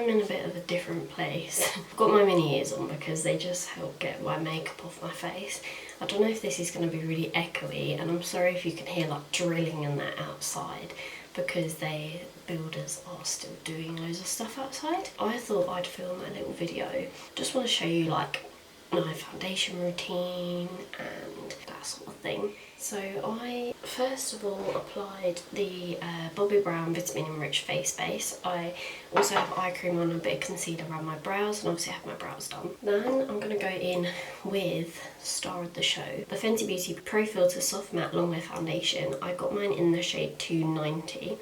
I'm in a bit of a different place. I've got my mini ears on because they just help get my makeup off my face. I don't know if this is going to be really echoey, and I'm sorry if you can hear like drilling and that outside, because the builders are still doing loads of stuff outside. I thought I'd film a little video. Just want to show you like my foundation routine and that sort of thing. So I first of all applied the Bobbi Brown Vitamin Enriched Face Base. I also have eye cream on, a bit of concealer around my brows, and obviously I have my brows done. Then I'm going to go in with star of the show, the Fenty Beauty Pro Filter Soft Matte Longwear Foundation. I got mine in the shade 290.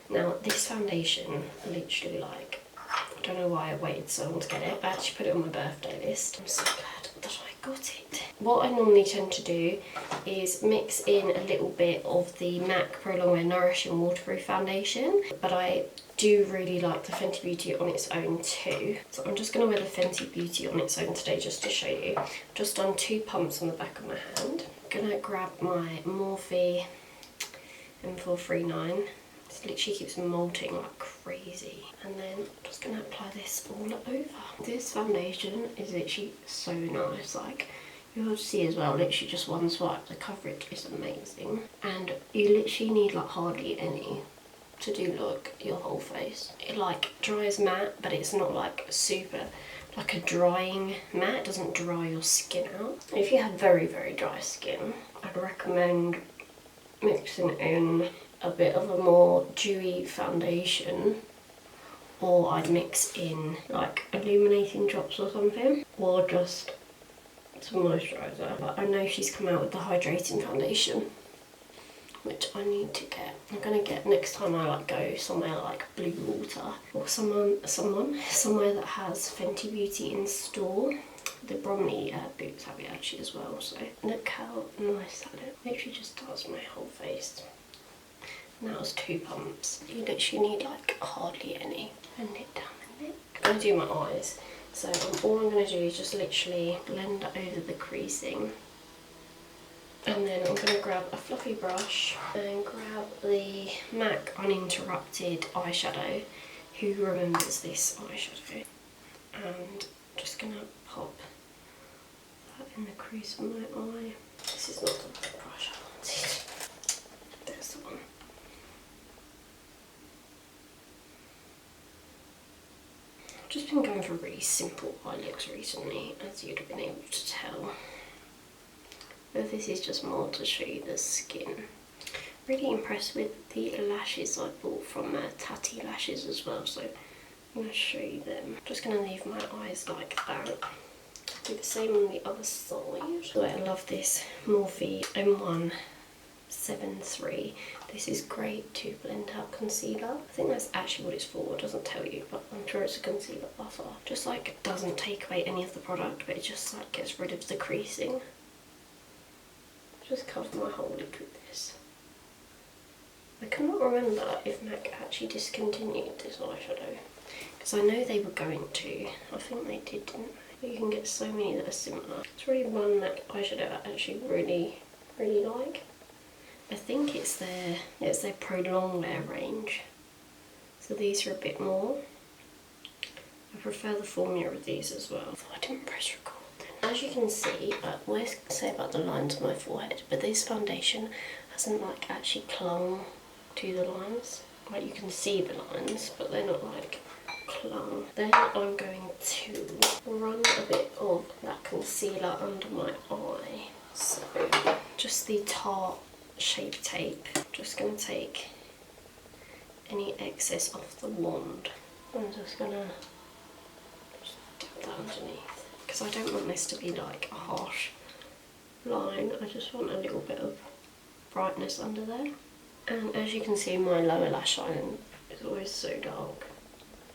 Now this foundation, literally like, I don't know why I waited so long to get it. I actually put it on my birthday list. I'm so glad that I got it. What I normally tend to do is mix in a little bit of the MAC Pro Longwear Nourishing Waterproof Foundation, but I do really like the Fenty Beauty on its own too. So I'm just going to wear the Fenty Beauty on its own today just to show you. I've just done 2 pumps on the back of my hand. I'm going to grab my Morphe M439. It literally keeps molting like crazy. And then I'm just going to apply this all over. This foundation is literally so nice. Like, you'll see as well, literally just one swipe. The coverage is amazing. And you literally need like hardly any to do like your whole face. It like dries matte, but it's not like super like a drying matte. It doesn't dry your skin out. If you have very, very dry skin, I'd recommend mixing in a bit of a more dewy foundation, or I'd mix in like illuminating drops or something, or just some moisturiser. But I know she's come out with the hydrating foundation, which I need to get. I'm gonna get next time I like go somewhere like Blue Water, or somewhere that has Fenty Beauty in store. The Bromley boots have it actually as well, so look how nice that looks. Literally just does my whole face. And that was 2 pumps. You literally need like hardly any. Blend it down a bit. I'm going to do my eyes. So all I'm going to do is just literally blend over the creasing. And then I'm going to grab a fluffy brush and grab the MAC Uninterrupted eyeshadow. Who remembers this eyeshadow? And I'm just going to pop that in the crease of my eye. This is not the brush I wanted. There's the one. I've just been going for really simple eye looks recently, as you'd have been able to tell. But this is just more to show you the skin. Really impressed with the lashes I bought from Tati Lashes as well, so I'm going to show you them. Just going to leave my eyes like that. Do the same on the other side. So I love this Morphe M173. This is great to blend out concealer. I think that's actually what it's for. It doesn't tell you, but I'm sure it's a concealer buffer. Just like doesn't take away any of the product, but it just like gets rid of the creasing. Just cover my whole lid with this. I cannot remember if MAC actually discontinued this eyeshadow, because I know they were going to. I think they did, didn't they? But you can get so many that are similar. It's really one MAC eyeshadow I actually really like. I think it's their Pro Longwear range. So these are a bit more. I prefer the formula of these as well. I didn't press record then. As you can see, I always say about the lines on my forehead, but this foundation hasn't like actually clung to the lines. Like you can see the lines, but they're not like clung. Then I'm going to run a bit of that concealer under my eye. So just the Tarte Shape Tape. Just going to take any excess off the wand. I'm just going to dip that underneath, because I don't want this to be like a harsh line. I just want a little bit of brightness under there. And as you can see, my lower lash line is always so dark.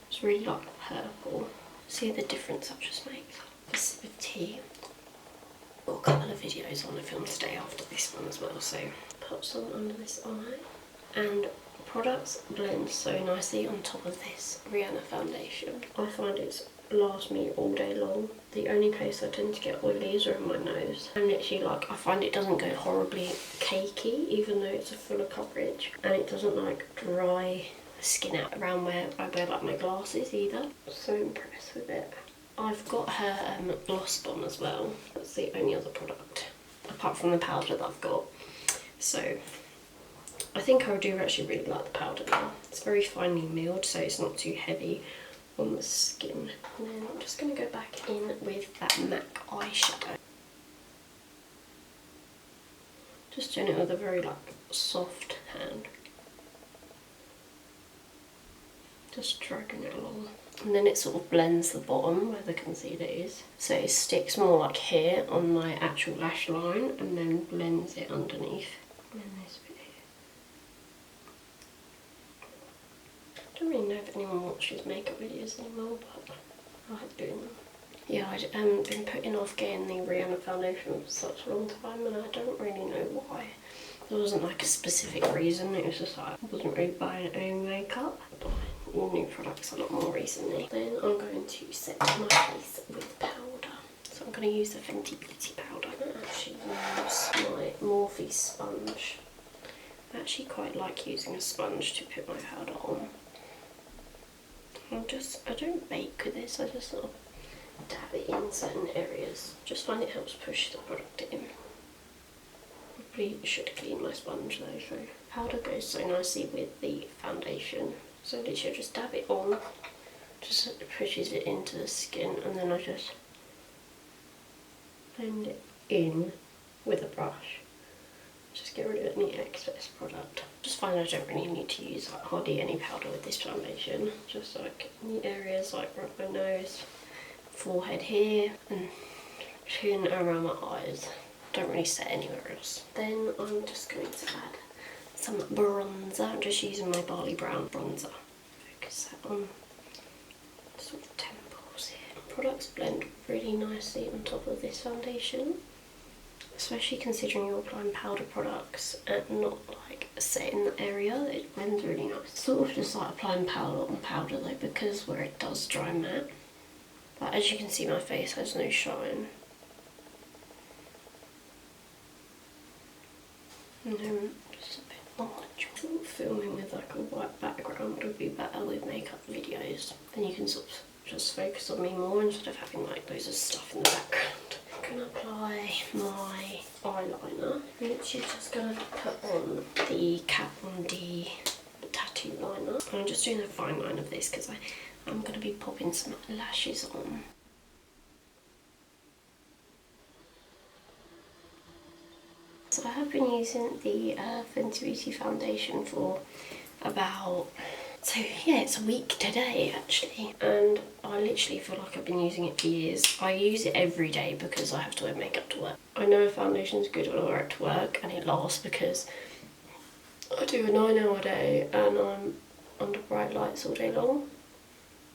It's really like purple. See the difference that just makes? A sip of tea. Got a couple of videos on the film today after this one as well, so put some under this eye. And products blend so nicely on top of this Rihanna foundation. I find it lasts me all day long. The only place I tend to get oily is around my nose. And literally, like, I find it doesn't go horribly cakey, even though it's a fuller coverage. And it doesn't like dry the skin out around where I wear like my glasses either. So impressed with it. I've got her gloss bomb as well. That's the only other product apart from the powder that I've got. So I think I do actually really like the powder now. It's very finely milled, so it's not too heavy on the skin. And then I'm just going to go back in with that MAC eyeshadow. Just doing it with a very like soft hand. Just dragging it along. And then it sort of blends the bottom where the concealer is. So it sticks more like here on my actual lash line and then blends it underneath. And then this bit here. I don't really know if anyone watches makeup videos anymore, but I like doing them. Yeah, I've been putting off getting the Rihanna foundation for such a long time and I don't really know why. There wasn't like a specific reason, it was just like I wasn't really buying any makeup. Buying new products a lot more recently. Then I'm going to set my face with powder. So I'm going to use the Fenty Beauty powder. I don't actually use my Morphe sponge. I actually quite like using a sponge to put my powder on. I don't bake with this, I just sort of dab it in certain areas. Just find it helps push the product in. Probably should clean my sponge though, so powder goes so nicely with the foundation. So literally I just dab it on, just pushes it into the skin, and then I just blend it in with a brush. Just get rid of any excess product. Just find I don't really need to use like hardly any powder with this foundation. Just like in the areas like around my nose, forehead here, and chin around my eyes. Don't really set anywhere else. Then I'm just going to add some bronzer. I'm just using my Barley Brown bronzer. Focus that on sort of temples here. Products blend really nicely on top of this foundation, especially considering you're applying powder products and not like set in the area. It blends really nice. Sort of just like applying powder on powder though, because where it does dry matte. But as you can see, my face has no shine. And then just a bit more. Filming with like a white background would be better with makeup videos. Then you can sort of just focus on me more instead of having like loads of stuff in the background. I'm going to apply my eyeliner. I'm literally just going to put on the Kat Von D tattoo liner. I'm just doing a fine line of this because I'm going to be popping some lashes on. So I have been using the Fenty Beauty foundation for about, so yeah, it's a week today actually, and I literally feel like I've been using it for years. I use it every day because I have to wear makeup to work. I know a foundation is good when I wear it to work and it lasts because I do a 9-hour day and I'm under bright lights all day long.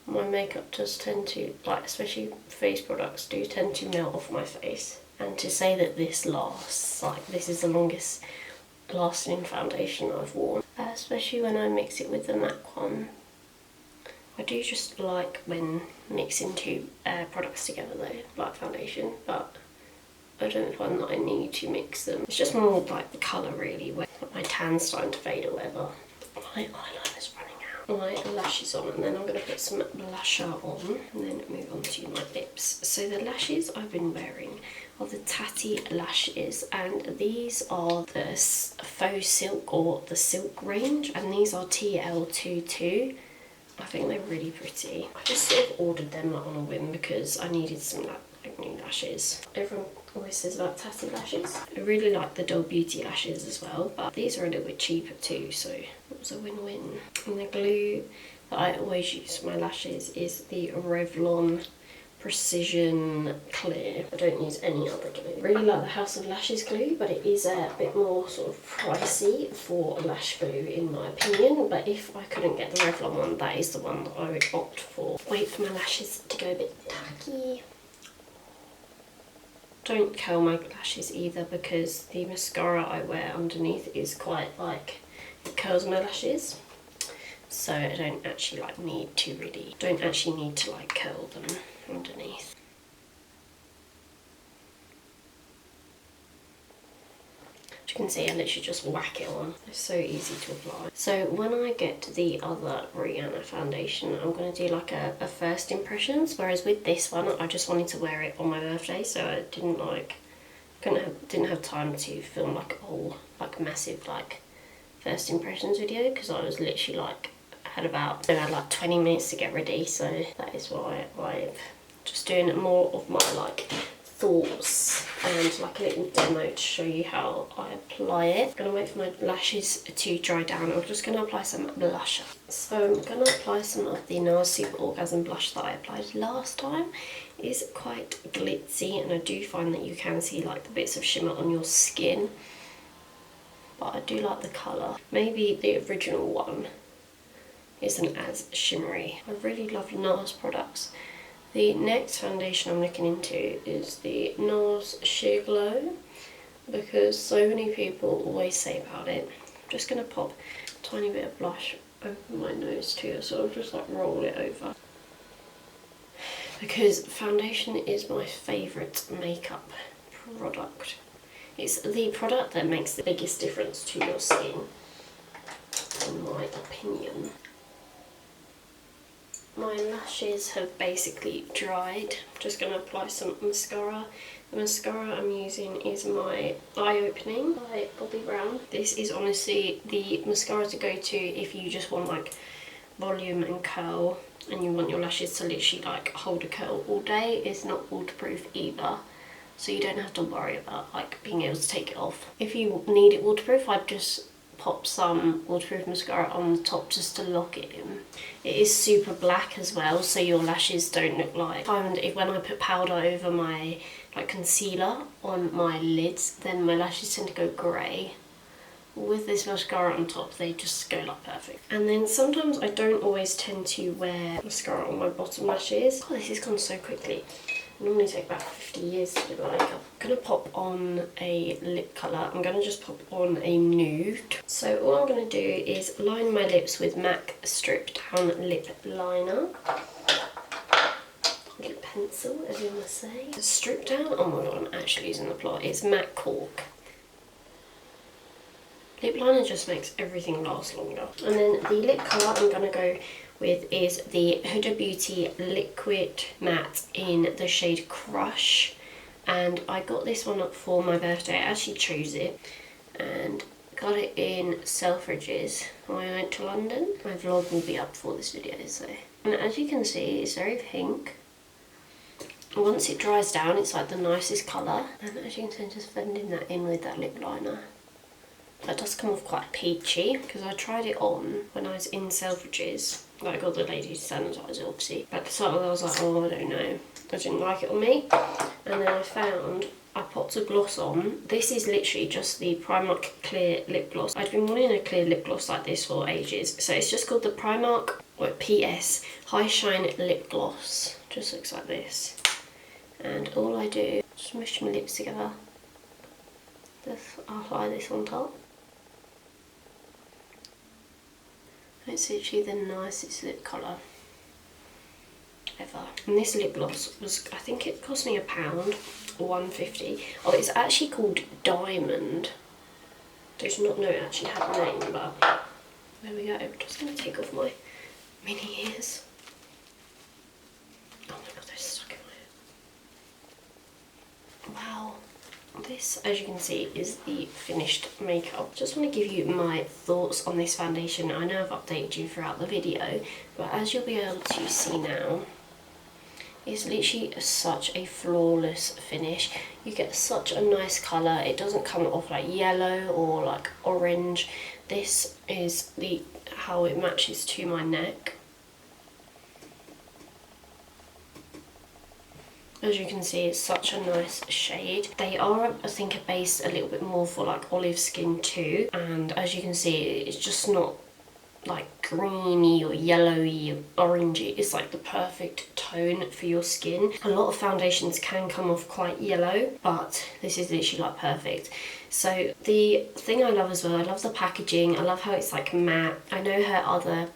My makeup does tend to, like especially face products, do tend to melt off my face. And to say that this lasts, like this is the longest lasting foundation I've worn, especially when I mix it with the MAC one. I do just like when mixing two products together though, like foundation, but I don't find that I need to mix them. It's just more like the colour really, where my tan's starting to fade or whatever. My eyeliner's running out. My lashes on, and then I'm going to put some blusher on and then move on to my lips. So the lashes I've been wearing are the Tatty lashes, and these are the faux silk or the silk range, and these are TL22. I think they're really pretty. I just sort of ordered them like on a whim because I needed some like new lashes. Everyone always says about Tatty lashes. I really like the Doll Beauty lashes as well, but these are a little bit cheaper too, so it was a win-win. And the glue that I always use for my lashes is the Revlon Precision Clear. I don't use any other glue. I really like the House of Lashes glue, but it is a bit more sort of pricey for lash glue in my opinion, but if I couldn't get the Revlon one, that is the one that I would opt for. Wait for my lashes to go a bit tacky. Don't curl my lashes either because the mascara I wear underneath is quite like, it curls my lashes. So I don't actually like need to like curl them underneath. you can see, I literally just whack it on. It's so easy to apply. So when I get the other Rihanna foundation, I'm going to do like a first impressions, whereas with this one I just wanted to wear it on my birthday, so I didn't like didn't have time to film like a whole like massive like first impressions video, because I was literally like had like 20 minutes to get ready, so that is why I'm just doing more of my like thoughts and like a little demo to show you how I apply it. I'm gonna wait for my lashes to dry down. I'm just gonna apply some blusher. So I'm gonna apply some of the NARS Super Orgasm blush that I applied last time. It's quite glitzy, and I do find that you can see like the bits of shimmer on your skin, but I do like the colour. Maybe the original one isn't as shimmery. I really love NARS products. The next foundation I'm looking into is the NARS Sheer Glow, because so many people always say about it. I'm just going to pop a tiny bit of blush over my nose too, so I'll just like roll it over. Because foundation is my favourite makeup product. It's the product that makes the biggest difference to your skin, in my opinion. My lashes have basically dried. I'm just going to apply some mascara. The mascara I'm using is my Eye Opening by Bobbi Brown. This is honestly the mascara to go to if you just want like volume and curl, and you want your lashes to literally like hold a curl all day. It's not waterproof either, so you don't have to worry about like being able to take it off. If you need it waterproof, I'd just pop some waterproof mascara on the top just to lock it in. It is super black as well, so your lashes don't look like... when I put powder over my like concealer on my lids, then my lashes tend to go grey. With this mascara on top, they just go like perfect. And then sometimes I don't always tend to wear mascara on my bottom lashes. Oh, this has gone so quickly. It normally take about 50 years to do my makeup. I'm going to pop on a lip colour. I'm going to just pop on a nude. So all I'm going to do is line my lips with MAC Strip Down Lip Liner. Lip pencil, as you must say. Strip Down, oh my god, I'm actually using the plot. It's MAC Cork. Lip liner just makes everything last longer. And then the lip colour I'm going to go with is the Huda Beauty Liquid Matte in the shade Crush, and I got this one up for my birthday. I actually chose it and got it in Selfridges when I went to London. My vlog will be up before this video, so. And as you can see, it's very pink. Once it dries down, it's like the nicest colour, and as you can see, I'm just blending that in with that lip liner. That does come off quite peachy, because I tried it on when I was in Selfridges. Like, I got the ladies sanitizer, obviously. But at the start I was like, oh, I don't know. I didn't like it on me. And then I popped a gloss on. This is literally just the Primark Clear Lip Gloss. I'd been wanting a clear lip gloss like this for ages. So it's just called the Primark, or PS, High Shine Lip Gloss. Just looks like this. And all I do, just mush my lips together. Just apply this on top. It's literally the nicest lip colour ever. And this lip gloss was, I think it cost me £1 or £1.50. Oh, it's actually called Diamond. I did not know it actually had a name, but there we go. I'm just going to take off my mini ears. Oh my god, they're stuck in my hair. Wow. This, as you can see, is the finished makeup. Just want to give you my thoughts on this foundation. I know I've updated you throughout the video, but as you'll be able to see now, it's literally such a flawless finish. You get such a nice colour. It doesn't come off like yellow or like orange. This is how it matches to my neck. As you can see, it's such a nice shade. They are, I think, a base a little bit more for like olive skin too. And as you can see, it's just not like greeny or yellowy or orangey. It's like the perfect tone for your skin. A lot of foundations can come off quite yellow, but this is literally like perfect. So the thing I love as well, I love the packaging. I love how it's like matte. I know her other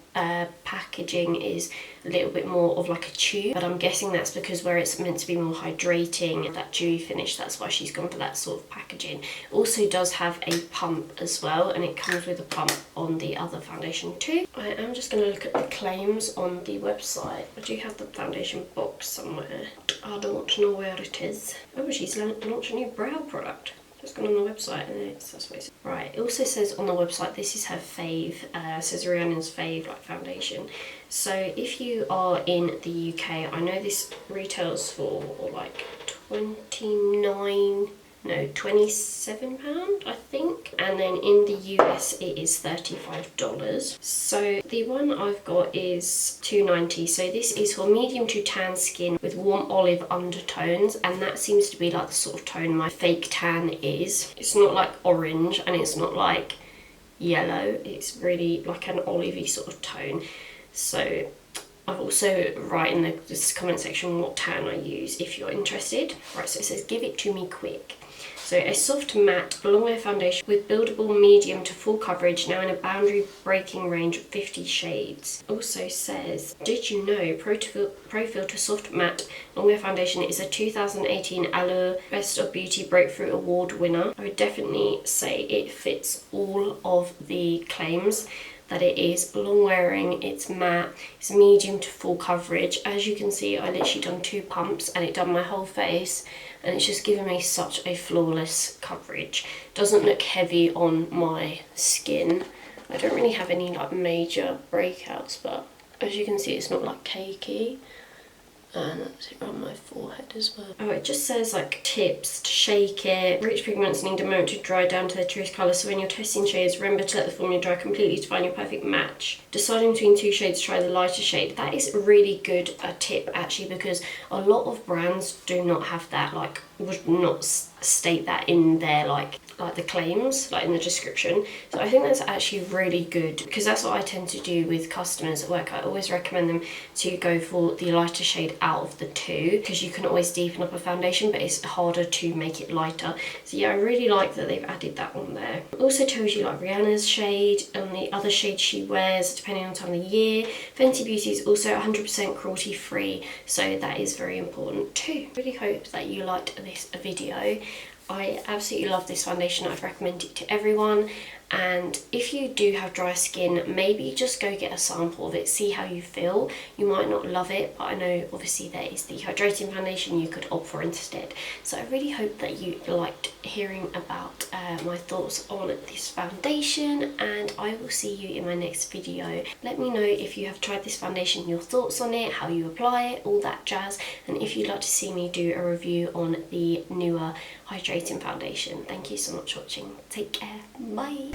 packaging is a little bit more of like a tube, but I'm guessing that's because where it's meant to be more hydrating, that dewy finish, that's why she's gone for that sort of packaging. It also does have a pump as well, and it comes with a pump on the other foundation too. I am just going to look at the claims on the website. I do have the foundation box somewhere. I don't know where it is. Oh, she's launched a new brow product. Just gone on the website and that's what it says. Right, it also says on the website this is her fave, says Rihanna's fave like foundation. So if you are in the UK, I know this retails for like £27, I think, and then in the US it is $35. So the one I've got is $2.90. So this is for medium to tan skin with warm olive undertones, and that seems to be like the sort of tone my fake tan is. It's not like orange and it's not like yellow, it's really like an olivey sort of tone. So I've also write in this comment section what tan I use if you're interested. Right, so it says give it to me quick. So a soft matte long wear foundation with buildable medium to full coverage, now in a boundary breaking range of 50 shades. Also says, did you know Pro Filter Soft Matte Long Wear Foundation is a 2018 Allure Best of Beauty Breakthrough Award winner. I would definitely say it fits all of the claims that it is long wearing, it's matte, it's medium to full coverage. As you can see, I literally done 2 pumps and it done my whole face, and it's just given me such a flawless coverage. Doesn't look heavy on my skin. I don't really have any like major breakouts, but as you can see, it's not like cakey. And that's it on my forehead as well. Oh, it just says like tips to shake it. Rich pigments need a moment to dry down to their truest colour, so when you're testing shades, remember to let the formula dry completely to find your perfect match. Deciding between 2 shades, try the lighter shade. That is a really good tip actually, because a lot of brands do not have that, like would not state that in their like the claims, like in the description. So I think that's actually really good, because that's what I tend to do with customers at work. I always recommend them to go for the lighter shade out of the 2, because you can always deepen up a foundation, but it's harder to make it lighter. So yeah, I really like that they've added that on there. It also tells you like Rihanna's shade and the other shades she wears depending on time of the year. Fenty Beauty is also 100% cruelty free, so that is very important too. Really hope that you liked this video. I absolutely love this foundation. I'd recommend it to everyone, and if you do have dry skin, maybe just go get a sample of it, see how you feel. You might not love it, but I know obviously there is the hydrating foundation you could opt for instead. So I really hope that you liked hearing about my thoughts on this foundation, and I will see you in my next video. Let me know if you have tried this foundation, your thoughts on it, how you apply it, all that jazz, and if you'd like to see me do a review on the newer hydrating foundation. Thank you so much for watching. Take care. Bye.